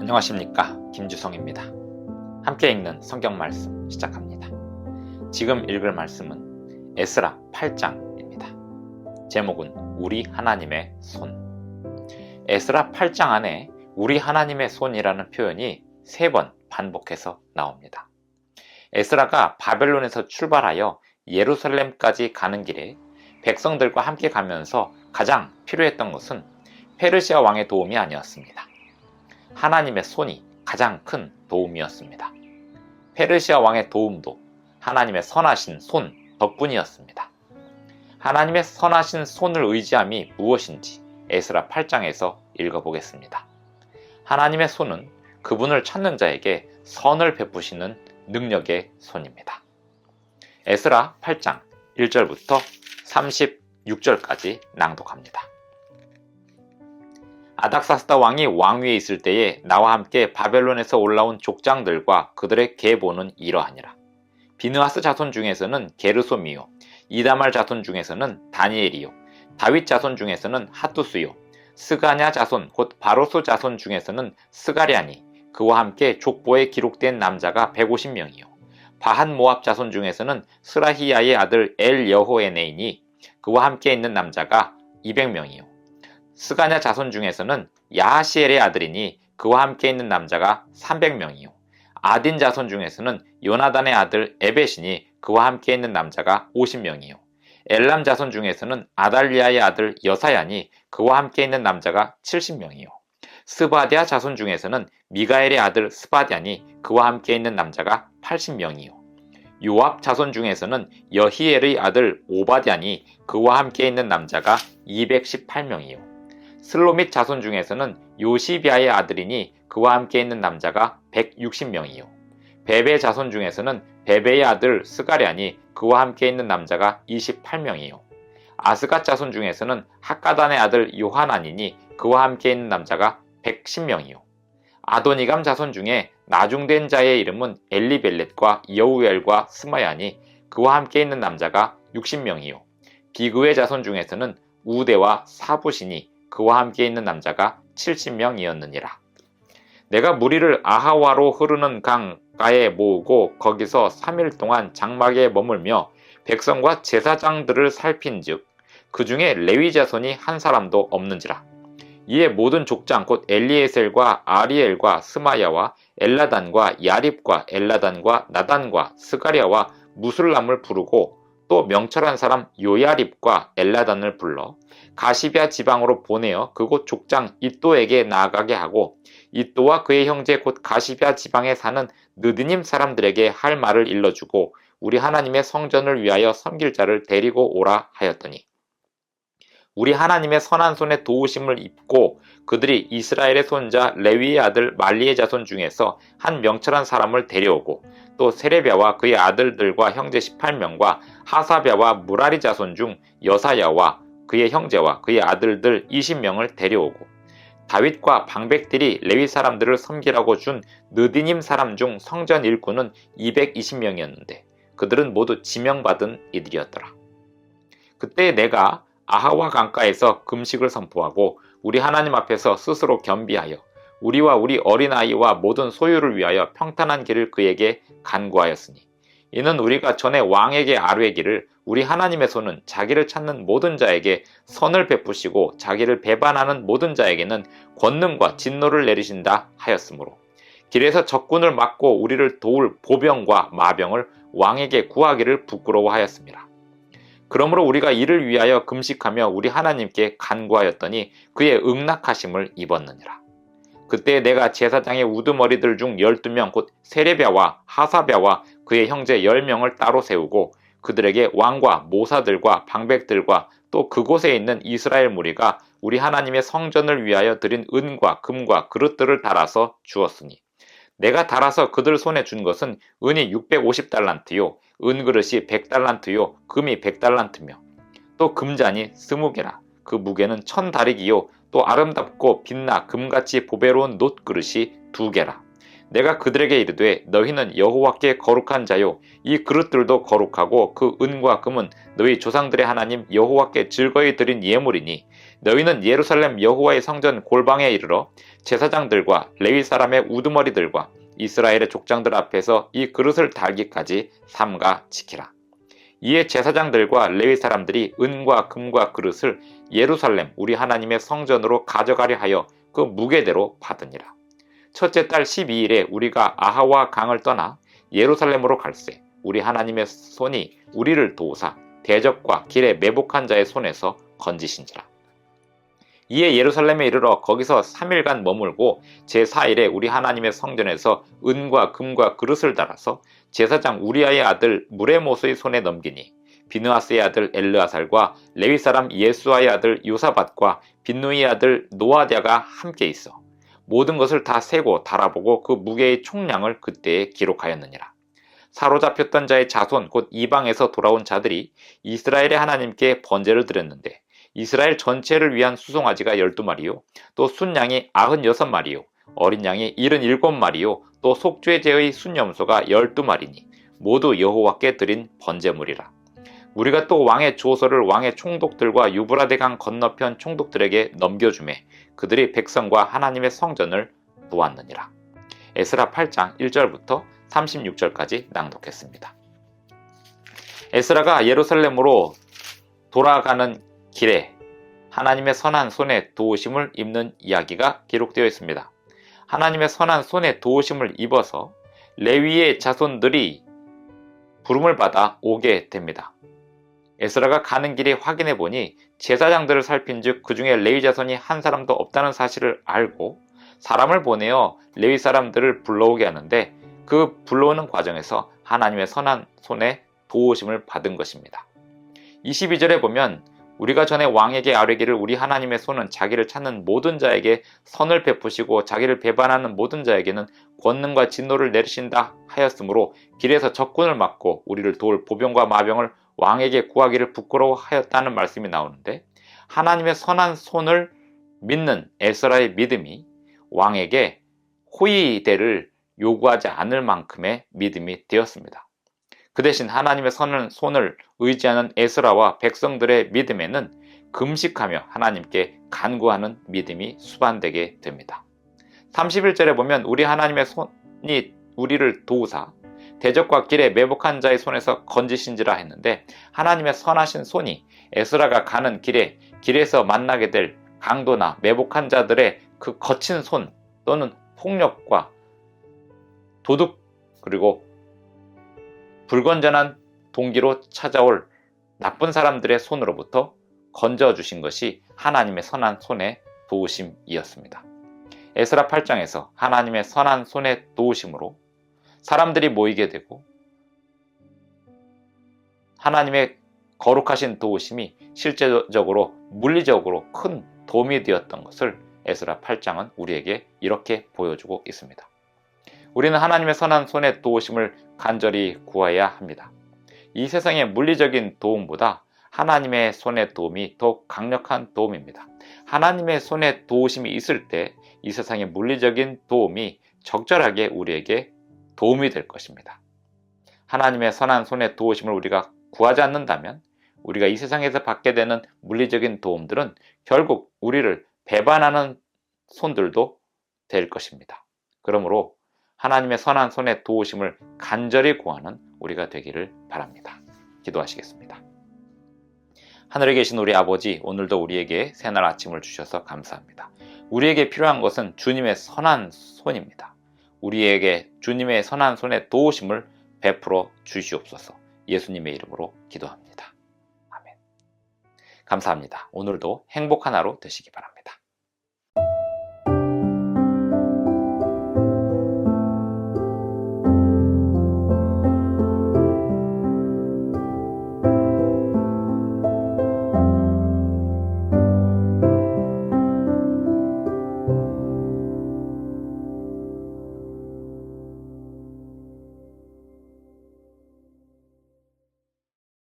안녕하십니까, 김주성입니다. 함께 읽는 성경 말씀 시작합니다. 지금 읽을 말씀은 에스라 8장입니다. 제목은 우리 하나님의 손. 에스라 8장 안에 우리 하나님의 손이라는 표현이 3번 반복해서 나옵니다. 에스라가 바벨론에서 출발하여 예루살렘까지 가는 길에 백성들과 함께 가면서 가장 필요했던 것은 페르시아 왕의 도움이 아니었습니다. 하나님의 손이 가장 큰 도움이었습니다. 페르시아 왕의 도움도 하나님의 선하신 손 덕분이었습니다. 하나님의 선하신 손을 의지함이 무엇인지 에스라 8장에서 읽어보겠습니다. 하나님의 손은 그분을 찾는 자에게 선을 베푸시는 능력의 손입니다. 에스라 8장 1절부터 36절까지 낭독합니다. 아닥사스다 왕이 왕위에 있을 때에 나와 함께 바벨론에서 올라온 족장들과 그들의 계보는 이러하니라. 비느하스 자손 중에서는 게르솜이요, 이다말 자손 중에서는 다니엘이요, 다윗 자손 중에서는 핫두스요, 스가냐 자손 곧 바로스 자손 중에서는 스가랴니, 그와 함께 족보에 기록된 남자가 150명이요, 바한 모압 자손 중에서는 스라히야의 아들 엘 여호에네이니, 그와 함께 있는 남자가 200명이요, 스가냐 자손 중에서는 야하시엘의 아들이니 그와 함께 있는 남자가 300명이요. 아딘 자손 중에서는 요나단의 아들 에벳이니 그와 함께 있는 남자가 50명이요. 엘람 자손 중에서는 아달리아의 아들 여사야니 그와 함께 있는 남자가 70명이요. 스바디아 자손 중에서는 미가엘의 아들 스바디아니 그와 함께 있는 남자가 80명이요. 요압 자손 중에서는 여히엘의 아들 오바디아니 그와 함께 있는 남자가 218명이요. 슬로밋 자손 중에서는 요시비아의 아들이니 그와 함께 있는 남자가 160명이요. 베베 자손 중에서는 베베의 아들 스가랴니 그와 함께 있는 남자가 28명이요. 아스갓 자손 중에서는 핫가단의 아들 요하나니니 그와 함께 있는 남자가 110명이요. 아도니감 자손 중에 나중된 자의 이름은 엘리벨렛과 여우엘과 스마야니 그와 함께 있는 남자가 60명이요. 비그의 자손 중에서는 우데와 사부시니 그와 함께 있는 남자가 70명이었느니라. 내가 무리를 아하와로 흐르는 강가에 모으고 거기서 3일 동안 장막에 머물며 백성과 제사장들을 살핀즉 그 중에 레위 자손이 한 사람도 없는지라. 이에 모든 족장 곧 엘리에셀과 아리엘과 스마야와 엘라단과 야립과 엘라단과 나단과 스가랴와 무술람을 부르고 또 명철한 사람 요야립과 엘라단을 불러 가시비아 지방으로 보내어 그곳 족장 이또에게 나아가게 하고 이또와 그의 형제 곧 가시비아 지방에 사는 느디님 사람들에게 할 말을 일러주고 우리 하나님의 성전을 위하여 섬길 자를 데리고 오라 하였더니 우리 하나님의 선한 손에 도우심을 입고 그들이 이스라엘의 손자 레위의 아들 말리의 자손 중에서 한 명철한 사람을 데려오고 또 세레비아와 그의 아들들과 형제 18명과 하사비아와 무라리 자손 중 여사야와 그의 형제와 그의 아들들 20명을 데려오고 다윗과 방백들이 레위 사람들을 섬기라고 준 느디님 사람 중 성전 일꾼은 220명이었는데 그들은 모두 지명받은 이들이었더라. 그때 내가 아하와 강가에서 금식을 선포하고 우리 하나님 앞에서 스스로 겸비하여 우리와 우리 어린아이와 모든 소유를 위하여 평탄한 길을 그에게 간구하였으니 이는 우리가 전에 왕에게 아뢰기를 우리 하나님의 손은 자기를 찾는 모든 자에게 선을 베푸시고 자기를 배반하는 모든 자에게는 권능과 진노를 내리신다 하였으므로 길에서 적군을 막고 우리를 도울 보병과 마병을 왕에게 구하기를 부끄러워하였습니다. 그러므로 우리가 이를 위하여 금식하며 우리 하나님께 간구하였더니 그의 응낙하심을 입었느니라. 그때 내가 제사장의 우두머리들 중 12명 곧 세레비아와 하사비아와 그의 형제 10명을 따로 세우고 그들에게 왕과 모사들과 방백들과 또 그곳에 있는 이스라엘 무리가 우리 하나님의 성전을 위하여 드린 은과 금과 그릇들을 달아서 주었으니 내가 달아서 그들 손에 준 것은 은이 650달란트요 은그릇이 100달란트요 금이 100달란트며 또 금잔이 20개라 그 무게는 1000다리기요 또 아름답고 빛나 금같이 보배로운 놋그릇이 2개라. 내가 그들에게 이르되 너희는 여호와께 거룩한 자요 이 그릇들도 거룩하고 그 은과 금은 너희 조상들의 하나님 여호와께 즐거이 드린 예물이니 너희는 예루살렘 여호와의 성전 골방에 이르러 제사장들과 레위 사람의 우두머리들과 이스라엘의 족장들 앞에서 이 그릇을 달기까지 삼가 지키라. 이에 제사장들과 레위 사람들이 은과 금과 그릇을 예루살렘 우리 하나님의 성전으로 가져가려 하여 그 무게대로 받으니라. 첫째 달 12일에 우리가 아하와 강을 떠나 예루살렘으로 갈새 우리 하나님의 손이 우리를 도우사 대적과 길에 매복한 자의 손에서 건지신지라. 이에 예루살렘에 이르러 거기서 3일간 머물고 제4일에 우리 하나님의 성전에서 은과 금과 그릇을 달아서 제사장 우리아의 아들 무레모스의 손에 넘기니 비느하스의 아들 엘르아살과 레위 사람 예수아의 아들 요사밧과 빈누이의 아들 노아랴가 함께 있어 모든 것을 다 세고 달아보고 그 무게의 총량을 그때에 기록하였느니라. 사로잡혔던 자의 자손 곧 이방에서 돌아온 자들이 이스라엘의 하나님께 번제를 드렸는데 이스라엘 전체를 위한 수송아지가 12마리요 또 순양이 96마리요 어린 양이 77마리요 또 속죄제의 순염소가 12마리니 모두 여호와께 드린 번제물이라. 우리가 또 왕의 조서를 왕의 총독들과 유브라데 강 건너편 총독들에게 넘겨주매 그들이 백성과 하나님의 성전을 보았느니라. 에스라 8장 1절부터 36절까지 낭독했습니다. 에스라가 예루살렘으로 돌아가는 길에 하나님의 선한 손에 도우심을 입는 이야기가 기록되어 있습니다. 하나님의 선한 손에 도우심을 입어서 레위의 자손들이 부름을 받아 오게 됩니다. 에스라가 가는 길에 확인해 보니 제사장들을 살핀즉 그 중에 레위 자손이 한 사람도 없다는 사실을 알고 사람을 보내어 레위 사람들을 불러오게 하는데 그 불러오는 과정에서 하나님의 선한 손에 도우심을 받은 것입니다. 22절에 보면 우리가 전에 왕에게 아뢰기를 우리 하나님의 손은 자기를 찾는 모든 자에게 선을 베푸시고 자기를 배반하는 모든 자에게는 권능과 진노를 내리신다 하였으므로 길에서 적군을 막고 우리를 도울 보병과 마병을 왕에게 구하기를 부끄러워하였다는 말씀이 나오는데 하나님의 선한 손을 믿는 에스라의 믿음이 왕에게 호위대를 요구하지 않을 만큼의 믿음이 되었습니다. 그 대신 하나님의 선한 손을 의지하는 에스라와 백성들의 믿음에는 금식하며 하나님께 간구하는 믿음이 수반되게 됩니다. 31절에 보면 우리 하나님의 손이 우리를 도우사 대적과 길에 매복한 자의 손에서 건지신지라 했는데 하나님의 선하신 손이 에스라가 가는 길에서 만나게 될 강도나 매복한 자들의 그 거친 손 또는 폭력과 도둑 그리고 불건전한 동기로 찾아올 나쁜 사람들의 손으로부터 건져주신 것이 하나님의 선한 손의 도우심이었습니다. 에스라 8장에서 하나님의 선한 손의 도우심으로 사람들이 모이게 되고 하나님의 거룩하신 도우심이 실제적으로 물리적으로 큰 도움이 되었던 것을 에스라 8장은 우리에게 이렇게 보여주고 있습니다. 우리는 하나님의 선한 손의 도우심을 간절히 구해야 합니다. 이 세상의 물리적인 도움보다 하나님의 손의 도움이 더욱 강력한 도움입니다. 하나님의 손의 도우심이 있을 때 이 세상의 물리적인 도움이 적절하게 우리에게 도움이 될 것입니다. 하나님의 선한 손의 도우심을 우리가 구하지 않는다면 우리가 이 세상에서 받게 되는 물리적인 도움들은 결국 우리를 배반하는 손들도 될 것입니다. 그러므로 하나님의 선한 손의 도우심을 간절히 구하는 우리가 되기를 바랍니다. 기도하시겠습니다. 하늘에 계신 우리 아버지, 오늘도 우리에게 새날 아침을 주셔서 감사합니다. 우리에게 필요한 것은 주님의 선한 손입니다. 우리에게 주님의 선한 손의 도우심을 베풀어 주시옵소서. 예수님의 이름으로 기도합니다. 아멘. 감사합니다. 오늘도 행복한 하루 되시기 바랍니다.